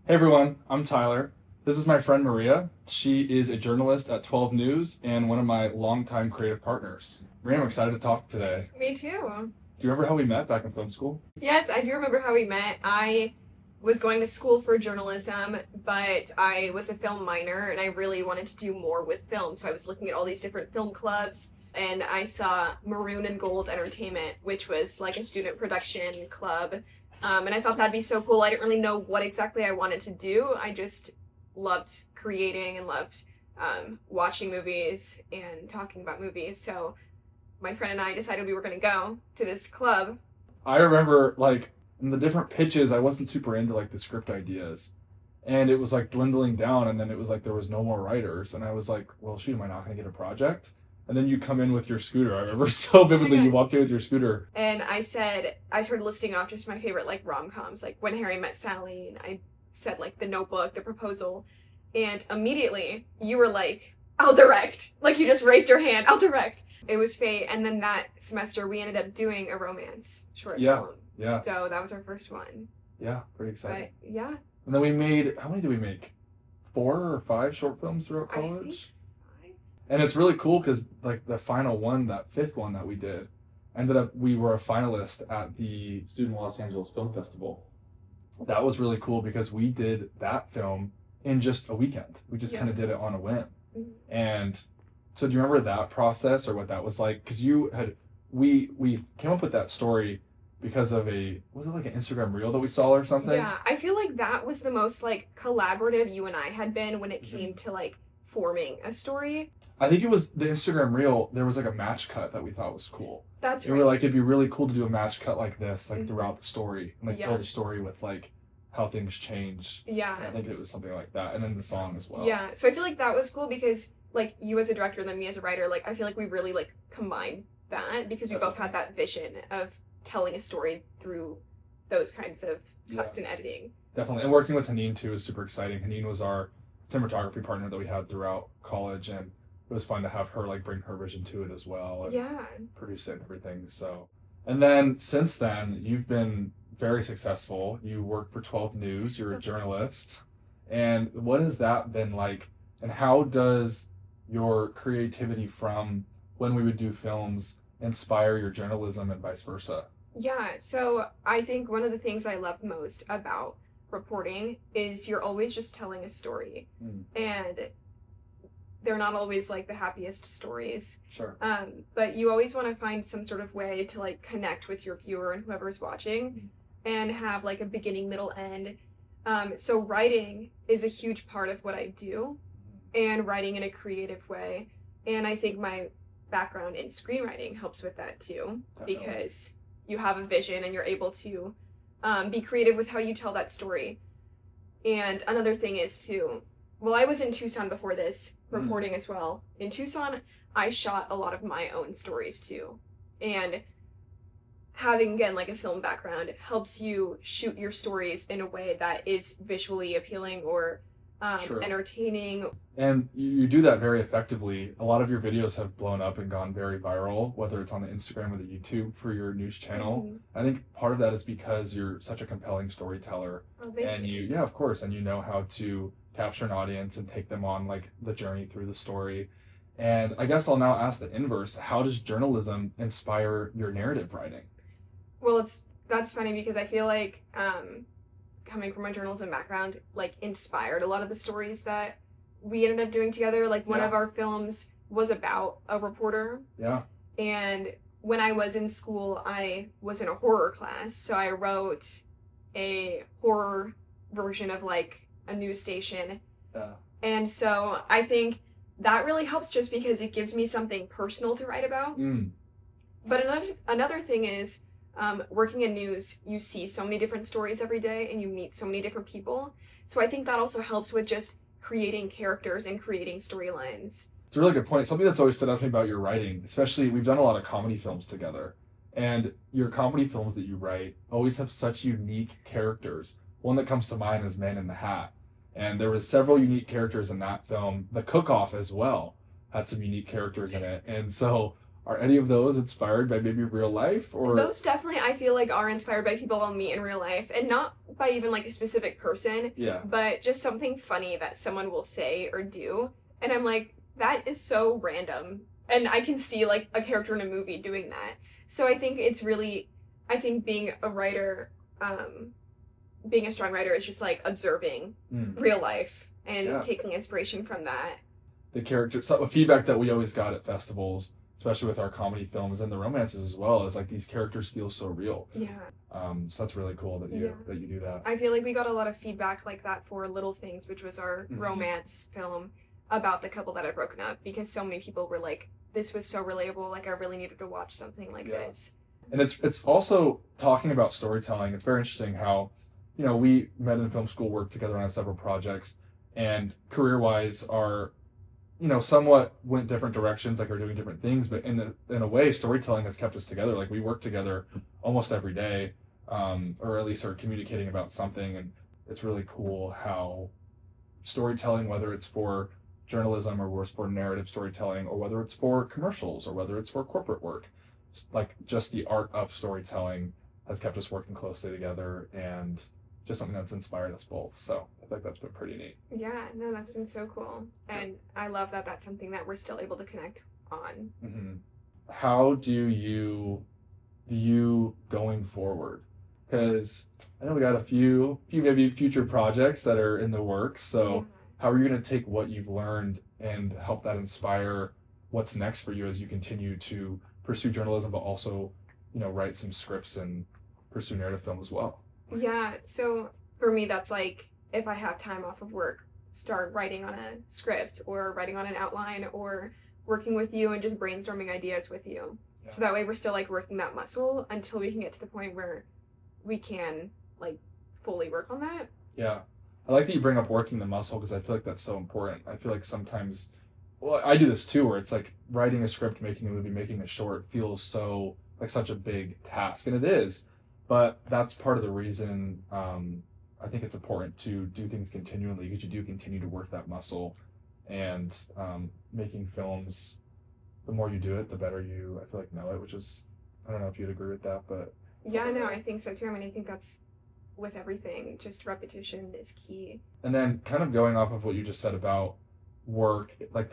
Hey everyone, I'm Tyler. This is my friend Maria. She is a journalist at 12 News and one of my longtime creative partners. Maria, I'm excited to talk today. Me too. Do you remember how we met back in film school? Yes, I do remember how we met. I was going to school for journalism, but I was a film minor and I really wanted to do more with film. So I was looking at all these different film clubs and I saw Maroon and Gold Entertainment, which was like a student production club. And I thought that'd be so cool. I didn't really know what exactly I wanted to do. I just loved creating and loved watching movies and talking about movies. So my friend and I decided we were going to go to this club. I remember like in the different pitches, I wasn't super into like the script ideas. And it was like dwindling down and then it was like there was no more writers. And I was like, well, shoot, am I not going to get a project? And then you come in with your scooter. I remember so vividly you walked in with your scooter. And I started listing off just my favorite like rom-coms, like When Harry Met Sally, and I said like The Notebook, The Proposal, and immediately you were like, I'll direct. Like you just raised your hand, I'll direct. It was fate. And then that semester we ended up doing a romance short film. Yeah. So that was our first one. Yeah, pretty exciting. But yeah. And then we made, how many did we make? 4 or 5 short films throughout college? I think 5. And it's really cool because like the final one, that 5th one that we did, ended up, we were a finalist at the Student Los Angeles Film Festival. That was really cool because we did that film in just a weekend. We just kind of did it on a whim. Mm-hmm. And so do you remember that process or what that was like? Because we came up with that story because of was it like an Instagram reel that we saw or something? Yeah, I feel like that was the most like collaborative you and I had been when it came to like forming a story. I think it was the Instagram reel. There was like a match cut that we thought was cool. That's right. right. We were like, it'd be really cool to do a match cut like this, like throughout the story, and like build a story with like how things change. Yeah. I think it was something like that, and then the song as well. Yeah. So I feel like that was cool because like you as a director and then me as a writer, like I feel like we really like combined that because we both had that vision of telling a story through those kinds of cuts and editing. Definitely, and working with Haneen too is super exciting. Haneen was our cinematography partner that we had throughout college, and it was fun to have her like bring her vision to it as well and produce it and everything. So, and then since then you've been very successful. You work for 12 News, you're a journalist. And what has that been like, and how does your creativity from when we would do films inspire your journalism and vice versa? Yeah, so I think one of the things I love most about reporting is you're always just telling a story. And they're not always like the happiest stories. Sure. But you always want to find some sort of way to like connect with your viewer and whoever's watching and have like a beginning, middle, end. So writing is a huge part of what I do, and writing in a creative way. And I think my background in screenwriting helps with that too. Definitely. Because you have a vision and you're able to be creative with how you tell that story. And another thing is too, well, I was in Tucson before this, reporting as well. In Tucson, I shot a lot of my own stories too. And having, again, like a film background helps you shoot your stories in a way that is visually appealing or entertaining. And you do that very effectively. A lot of your videos have blown up and gone very viral, whether it's on the Instagram or the YouTube for your news channel. I think part of that is because you're such a compelling storyteller. Oh, thank you. Yeah, of course, and you know how to capture an audience and take them on like the journey through the story. And I guess I'll now ask the inverse. How does journalism inspire your narrative writing? Well, that's funny because I feel like coming from a journalism background, like inspired a lot of the stories that we ended up doing together. Like one of our films was about a reporter. Yeah. And when I was in school, I was in a horror class. So I wrote a horror version of like a news station. Yeah. And so I think that really helps just because it gives me something personal to write about. But another thing is, working in news, you see so many different stories every day and you meet so many different people. So I think that also helps with just creating characters and creating storylines. It's a really good point. Something that's always stood out to me about your writing, especially we've done a lot of comedy films together, and your comedy films that you write always have such unique characters. One that comes to mind is Man in the Hat. And there was several unique characters in that film. The Cook-Off as well had some unique characters in it. And so Are any of those inspired by maybe real life, or those definitely I feel like are inspired by people I'll meet in real life, and not by even like a specific person, but just something funny that someone will say or do, and I'm like, that is so random, and I can see like a character in a movie doing that. So I think it's really, I think being a writer, being a strong writer is just like observing real life and taking inspiration from that. The character, so feedback that we always got at festivals, especially with our comedy films and the romances as well, is like these characters feel so real. So that's really cool that you do that. I feel like we got a lot of feedback like that for Little Things, which was our romance film about the couple that had broken up, because so many people were like, this was so relatable, like I really needed to watch something like this. And it's also talking about storytelling. It's very interesting how, you know, we met in film school, worked together on several projects, and career-wise are, you know, somewhat went different directions, like we're doing different things, but in a way, storytelling has kept us together. Like we work together almost every day, or at least are communicating about something, and it's really cool how storytelling, whether it's for journalism or whether it's for narrative storytelling, or whether it's for commercials or whether it's for corporate work, like just the art of storytelling has kept us working closely together, and just something that's inspired us both. So I think that's been pretty neat. Yeah, no, that's been so cool. And I love that that's something that we're still able to connect on. How do you view going forward? Because I know we got a few maybe future projects that are in the works. So how are you going to take what you've learned and help that inspire what's next for you as you continue to pursue journalism, but also, you know, write some scripts and pursue narrative film as well? Yeah, so for me, that's like, if I have time off of work, start writing on a script or writing on an outline or working with you and just brainstorming ideas with you. So that way we're still like working that muscle until we can get to the point where we can like fully work on that. Yeah. I like that you bring up working the muscle, because I feel like that's so important. I feel like sometimes, well, I do this too, where it's like writing a script, making a movie, making a short feels so like such a big task, and it is. But that's part of the reason I think it's important to do things continually, because you do continue to work that muscle, and making films, the more you do it, the better you, I feel like, know it, which is, I don't know if you'd agree with that, but. Yeah, no, I think so too. I mean, I think that's with everything, just repetition is key. And then kind of going off of what you just said about work, like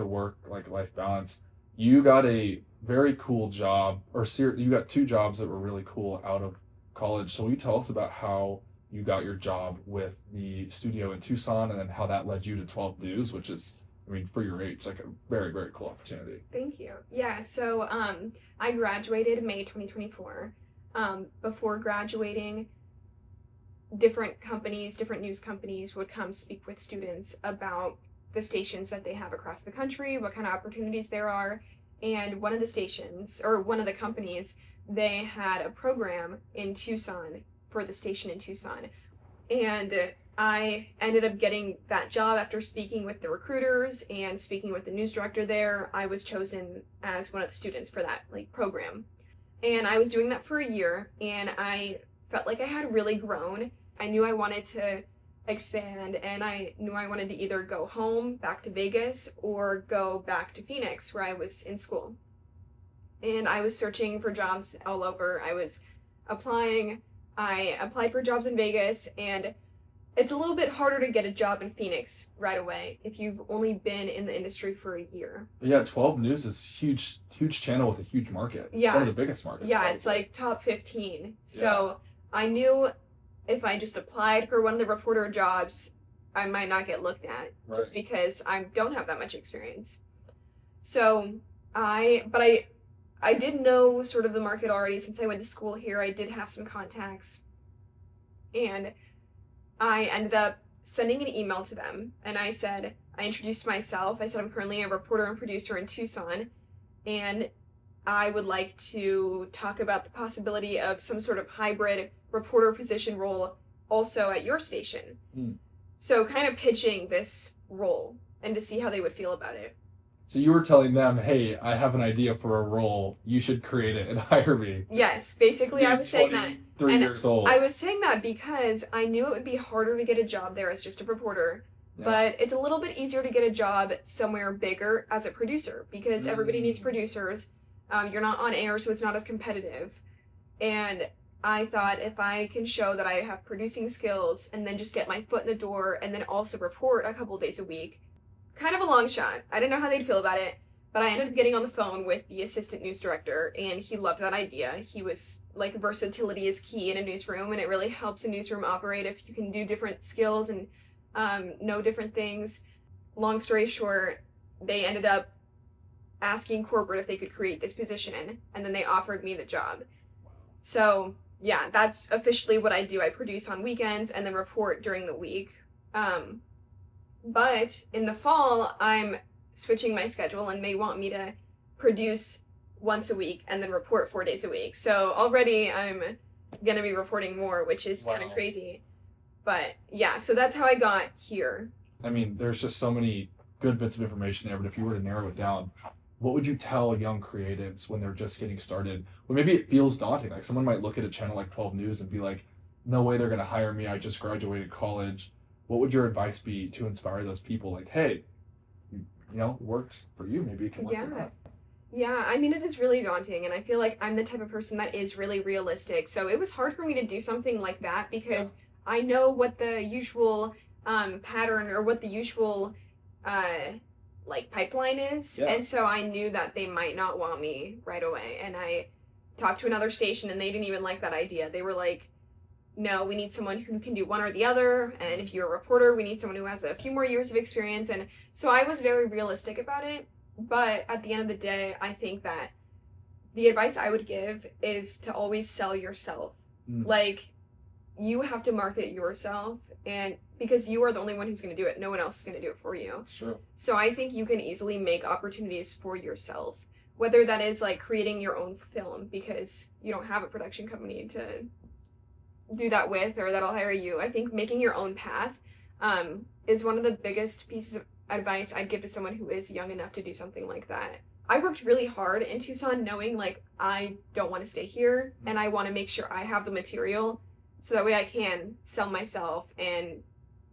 life balance, you got a very cool job, or you got two jobs that were really cool out of college. So will you tell us about how you got your job with the studio in Tucson, and then how that led you to 12 News, which is, I mean, for your age, like a very, very cool opportunity. Thank you. Yeah, so I graduated May 2024. Before graduating, different companies, different news companies would come speak with students about the stations that they have across the country, what kind of opportunities there are. And one of the stations, or one of the companies, they had a program in Tucson for the station in Tucson. And I ended up getting that job after speaking with the recruiters and speaking with the news director there. I was chosen as one of the students for that program. And I was doing that for a year, and I felt like I had really grown. I knew I wanted to expand, and I knew I wanted to either go home, back to Vegas, or go back to Phoenix, where I was in school. And I was searching for jobs all over. I was applying. I applied for jobs in Vegas, and it's a little bit harder to get a job in Phoenix right away if you've only been in the industry for a year. Yeah, 12 News is huge channel with a huge market. Yeah. It's one of the biggest markets. Yeah, probably. It's like top 15. So I knew if I just applied for one of the reporter jobs, I might not get looked at, just because I don't have that much experience. So I did know sort of the market already since I went to school here. I did have some contacts, and I ended up sending an email to them, and I introduced myself. I said I'm currently a reporter and producer in Tucson, and I would like to talk about the possibility of some sort of hybrid reporter position role also at your station. So kind of pitching this role and to see how they would feel about it. So you were telling them, hey, I have an idea for a role. You should create it and hire me. Yes, basically I was saying that. 3 years old. I was saying that because I knew it would be harder to get a job there as just a reporter. Yeah. But it's a little bit easier to get a job somewhere bigger as a producer, because everybody needs producers. You're not on air, so it's not as competitive. And I thought if I can show that I have producing skills and then just get my foot in the door and then also report a couple days a week, kind of a long shot. I didn't know how they'd feel about it, but I ended up getting on the phone with the assistant news director, and he loved that idea. He was like, versatility is key in a newsroom, and it really helps a newsroom operate if you can do different skills and know different things. Long story short, they ended up asking corporate if they could create this position, and then they offered me the job. So yeah, that's officially what I do. I produce on weekends and then report during the week. But in the fall, I'm switching my schedule, and they want me to produce once a week and then report 4 days a week. So already I'm going to be reporting more, which is kind of crazy. But yeah, so that's how I got here. I mean, there's just so many good bits of information there, but if you were to narrow it down, what would you tell young creatives when they're just getting started? Well, maybe it feels daunting. Like someone might look at a channel like 12 News and be like, no way they're going to hire me. I just graduated college. What would your advice be to inspire those people? Like, hey, you know, it works for you. Maybe it can work for them. Yeah, I mean, it is really daunting, and I feel like I'm the type of person that is really realistic. So it was hard for me to do something like that because I know what the usual pattern or what the usual like pipeline is. Yeah. And so I knew that they might not want me right away. And I talked to another station, and they didn't even like that idea. They were like, no, we need someone who can do one or the other. And if you're a reporter, we need someone who has a few more years of experience. And so I was very realistic about it. But at the end of the day, I think that the advice I would give is to always sell yourself. Like, you have to market yourself, and because you are the only one who's going to do it. No one else is going to do it for you. Sure. So I think you can easily make opportunities for yourself, whether that is like creating your own film because you don't have a production company to do that with or that'll hire you. I think making your own path is one of the biggest pieces of advice I'd give to someone who is young enough to do something like that. I worked really hard in Tucson knowing like I don't want to stay here and I want to make sure I have the material so that way I can sell myself and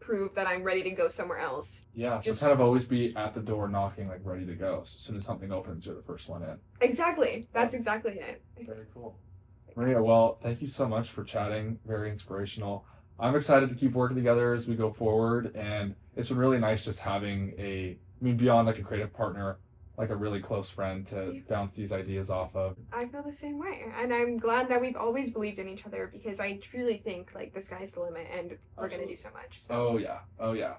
prove that I'm ready to go somewhere else. Yeah, so kind of always be at the door knocking, like ready to go. So as soon as something opens, you're the first one in. Exactly. That's exactly it. Very cool. Maria, well, thank you so much for chatting. Very inspirational. I'm excited to keep working together as we go forward, and it's been really nice just having beyond like a creative partner, like a really close friend to bounce these ideas off of. I feel the same way, and I'm glad that we've always believed in each other because I truly think like the sky's the limit and we're going to do so much. So. Oh yeah.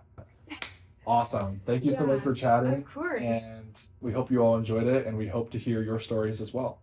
Awesome. Thank you so much for chatting. Of course. And we hope you all enjoyed it, and we hope to hear your stories as well.